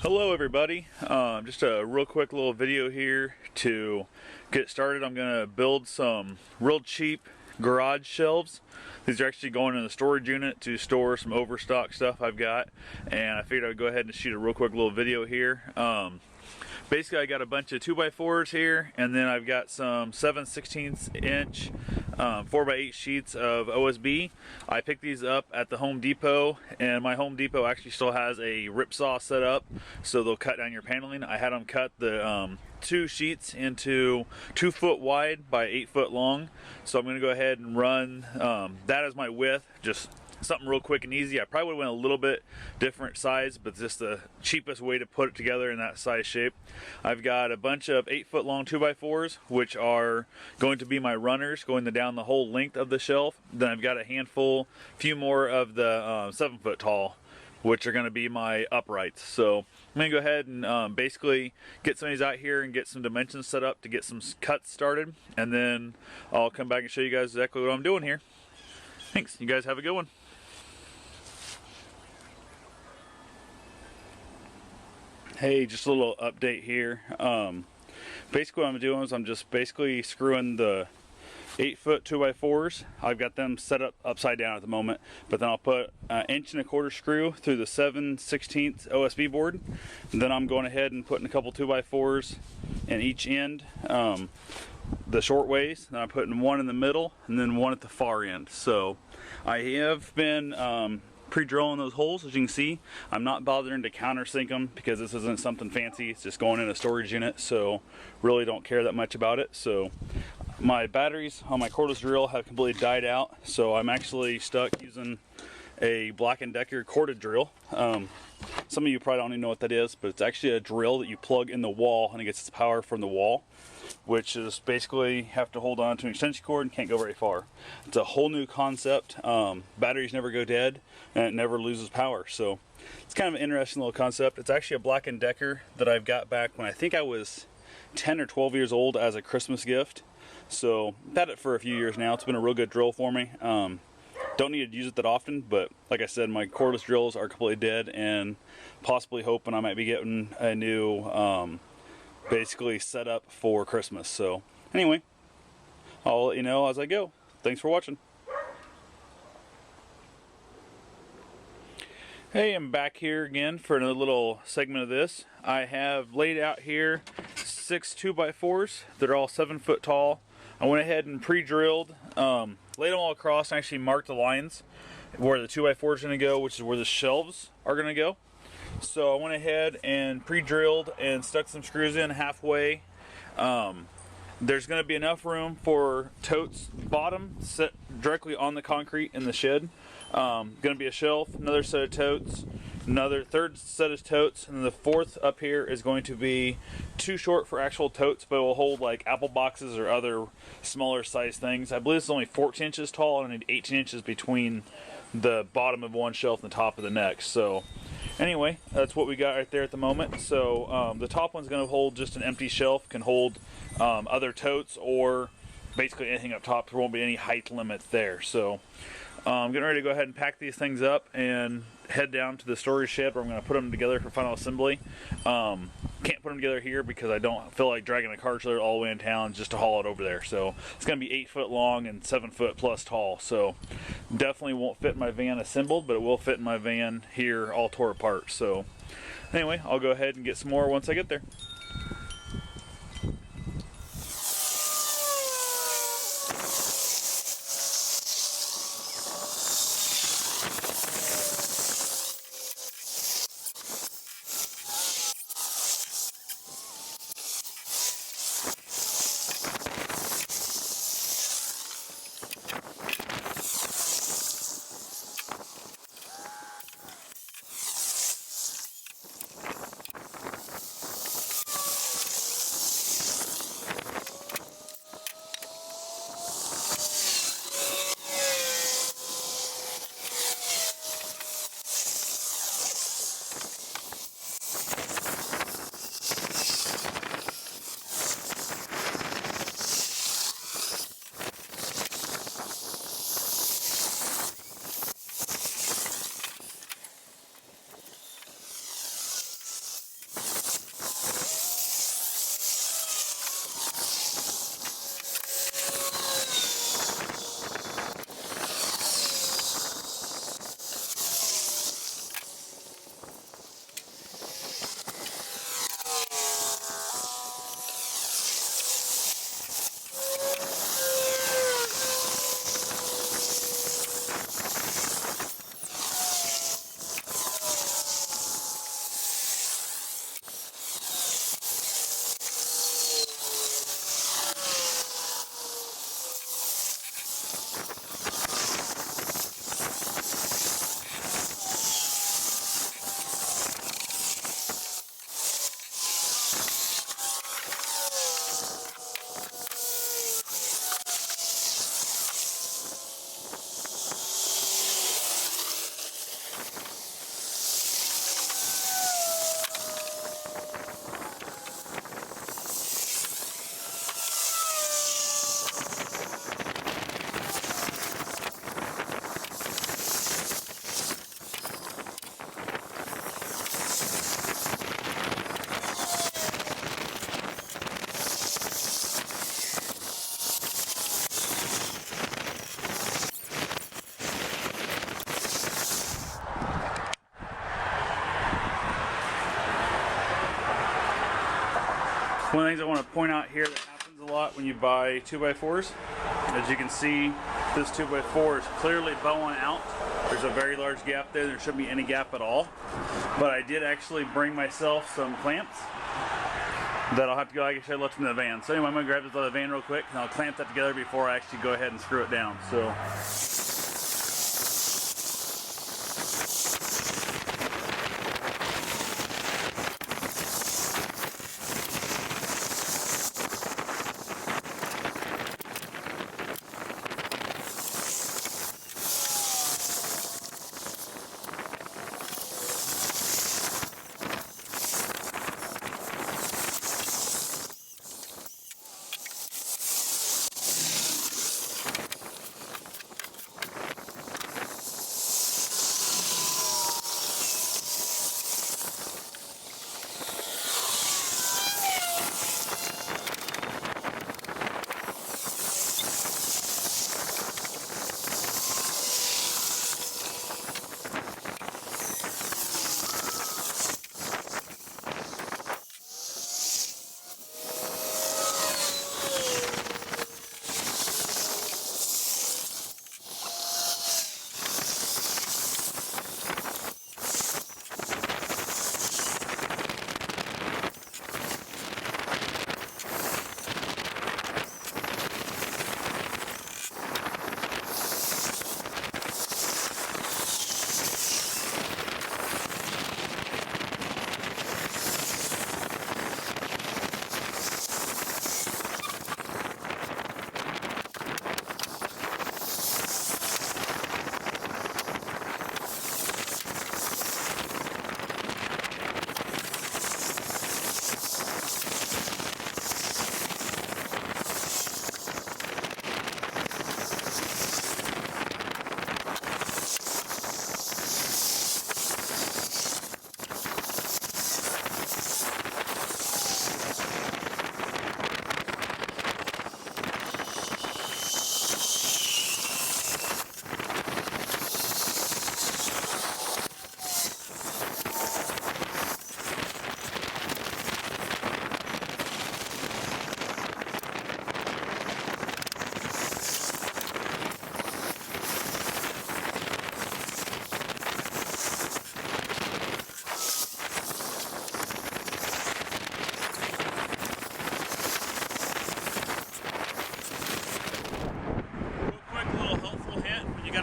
Hello everybody, just a real quick little video here to get started. I'm going to build some real cheap garage shelves. These are actually going in the storage unit to store some overstock stuff I've got, and I figured I'd go ahead and shoot a real quick little video here. Basically I got a bunch of 2x4s here, and then I've got some 7/16 inch 4x8 sheets of OSB. I picked these up at the Home Depot, and my Home Depot actually still has a rip saw set up, so they'll cut down your paneling. I had them cut the two sheets into 2 foot wide by 8 foot long, so I'm going to go ahead and run that as my width, just something real quick and easy. I probably would have went a little bit different size, but just the cheapest way to put it together in that size shape. I've got a bunch of 8 foot long 2x4s, which are going to be my runners going down the whole length of the shelf. Then I've got a handful, few more of the 7 foot tall, which are going to be my uprights. So I'm going to go ahead and basically get some of these out here and get some dimensions set up to get some cuts started, and then I'll come back and show you guys exactly what I'm doing here. Thanks. You guys have a good one. Hey, just a little update here. Basically what I'm doing is I'm just basically screwing the 8 foot 2x4s. I've got them set up upside down at the moment, but then I'll put an 1.25 inch screw through the 7/16 OSB board. And then I'm going ahead and putting a couple 2x4s in each end, the short ways. Then I'm putting one in the middle and then one at the far end. So I have been pre-drilling those holes. As you can see, I'm not bothering to countersink them because this isn't something fancy. It's just going in a storage unit, so really don't care that much about it. So my batteries on my cordless drill have completely died out, so I'm actually stuck using a Black & Decker corded drill. Some of you probably don't even know what that is, but it's actually a drill that you plug in the wall and it gets its power from the wall, which is basically have to hold on to an extension cord and can't go very far. It's a whole new concept. Batteries never go dead and it never loses power, so it's kind of an interesting little concept. It's actually a Black & Decker that I've got back when I think I was 10 or 12 years old as a Christmas gift. So I've had it for a few years now. It's been a real good drill for me. Don't need to use it that often, but like I said, my cordless drills are completely dead, and possibly hoping I might be getting a new basically set up for Christmas. So anyway, I'll let you know as I go. Thanks for watching. Hey, I'm back here again for another little segment of this. I have laid out here 6 2x4s that are all 7 foot tall. I went ahead and pre-drilled, laid them all across, and actually marked the lines where the 2x4 is going to go, which is where the shelves are going to go. So I went ahead and pre-drilled and stuck some screws in halfway. There's going to be enough room for totes bottom set directly on the concrete in the shed. Going to be a shelf, another set of totes, another third set of totes, and then the fourth up here is going to be too short for actual totes, but it will hold like apple boxes or other smaller size things. I believe it's only 14 inches tall, and I need 18 inches between the bottom of one shelf and the top of the next. So anyway, that's what we got right there at the moment. So the top one's going to hold just an empty shelf, can hold other totes or basically anything up top. There won't be any height limit there. So I'm getting ready to go ahead and pack these things up and head down to the storage shed where I'm going to put them together for final assembly. Can't put them together here because I don't feel like dragging a car trailer all the way in town just to haul it over there. So it's going to be 8 foot long and 7 foot plus tall. So definitely won't fit in my van assembled, but it will fit in my van here all tore apart. So anyway, I'll go ahead and get some more once I get there. One of the things I want to point out here that happens a lot when you buy 2x4s, as you can see, this 2x4 is clearly bowing out. There's a very large gap there. There shouldn't be any gap at all. But I did actually bring myself some clamps that I'll have to go, like I said, I left them in the van. So anyway, I'm going to grab this out of the van real quick and I'll clamp that together before I actually go ahead and screw it down. So.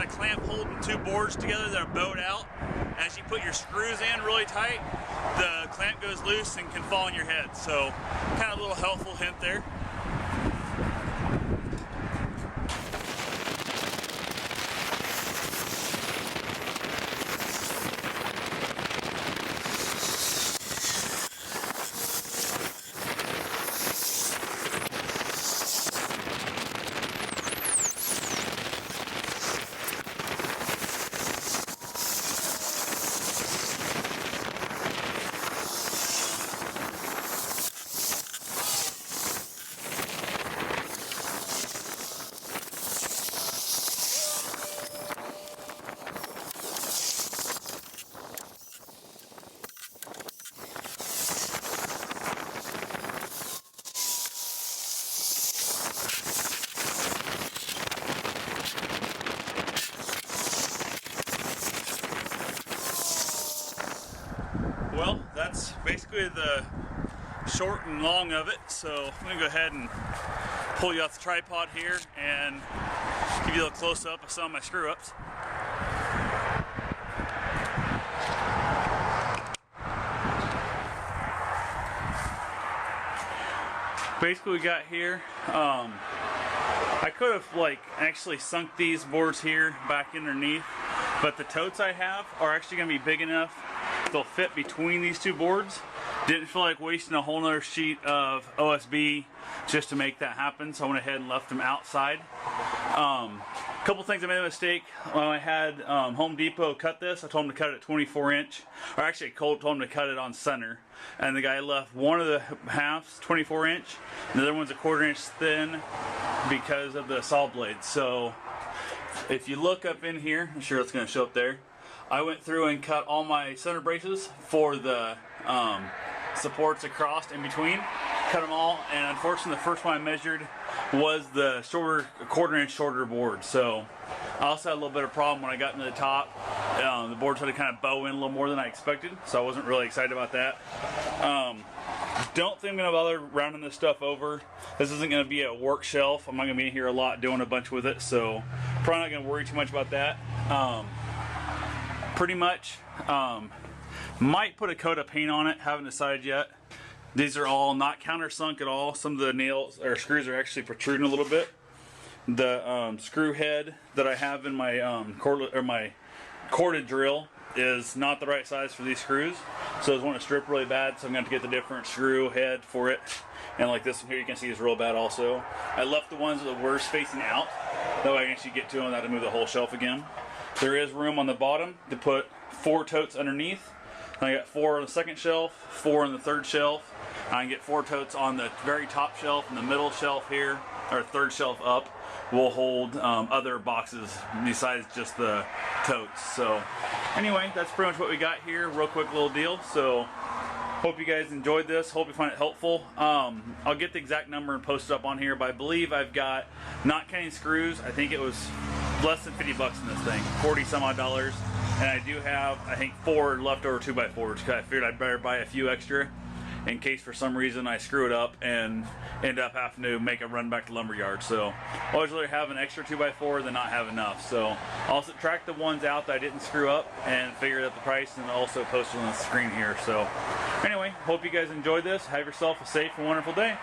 Clamp holding two boards together that are bowed out. As you put your screws in really tight, the clamp goes loose and can fall on your head. So kind of a little helpful hint there. Well, that's basically the short and long of it. So I'm gonna go ahead and pull you off the tripod here and give you a little close up of some of my screw ups. Basically, we got here. I could have actually sunk these boards here back underneath, but the totes I have are actually gonna be big enough they'll fit between these two boards. Didn't feel like wasting a whole nother sheet of OSB just to make that happen, so I went ahead and left them outside. Couple things I made a mistake. When I had Home Depot cut this, I told him to cut it at 24 inch, or actually Colt told him to cut it on center, and the guy left one of the halves 24 inch, and the other one's a 1/4 inch thin because of the saw blade. So if you look up in here, I'm sure it's going to show up there, I went through and cut all my center braces for the supports across in between, cut them all, and unfortunately the first one I measured was the shorter, a quarter-inch shorter board. So I also had a little bit of problem when I got into the top. The board started to kind of bow in a little more than I expected, so I wasn't really excited about that. Don't think I'm going to bother rounding this stuff over. This isn't going to be a work shelf. I'm not going to be in here a lot doing a bunch with it, so probably not going to worry too much about that. Pretty much, might put a coat of paint on it, haven't decided yet. These are all not countersunk at all. Some of the nails or screws are actually protruding a little bit. The screw head that I have in my corded drill is not the right size for these screws, so I just want to strip really bad, so I'm going to get the different screw head for it. And like this one here, you can see is real bad also. I left the ones that were facing out, that way I can actually get to them without having to move the whole shelf again. There is room on the bottom to put 4 totes underneath. And I got 4 on the second shelf, 4 on the third shelf. I can get 4 totes on the very top shelf, and the middle shelf here, or third shelf up, will hold other boxes besides just the totes. So anyway, that's pretty much what we got here. Real quick little deal. So hope you guys enjoyed this. Hope you find it helpful. I'll get the exact number and post it up on here, but I believe I've got, not counting screws, I think it was less than 50 bucks in this thing, 40 some odd dollars. And I do have, I think, 4 leftover 2x4s, because I figured I'd better buy a few extra in case for some reason I screw it up and end up having to make a run back to lumberyard. So I always rather have an extra 2x4 than not have enough. So I'll subtract the ones out that I didn't screw up and figure out the price, and also post it on the screen here. So anyway, hope you guys enjoyed this. Have yourself a safe and wonderful day.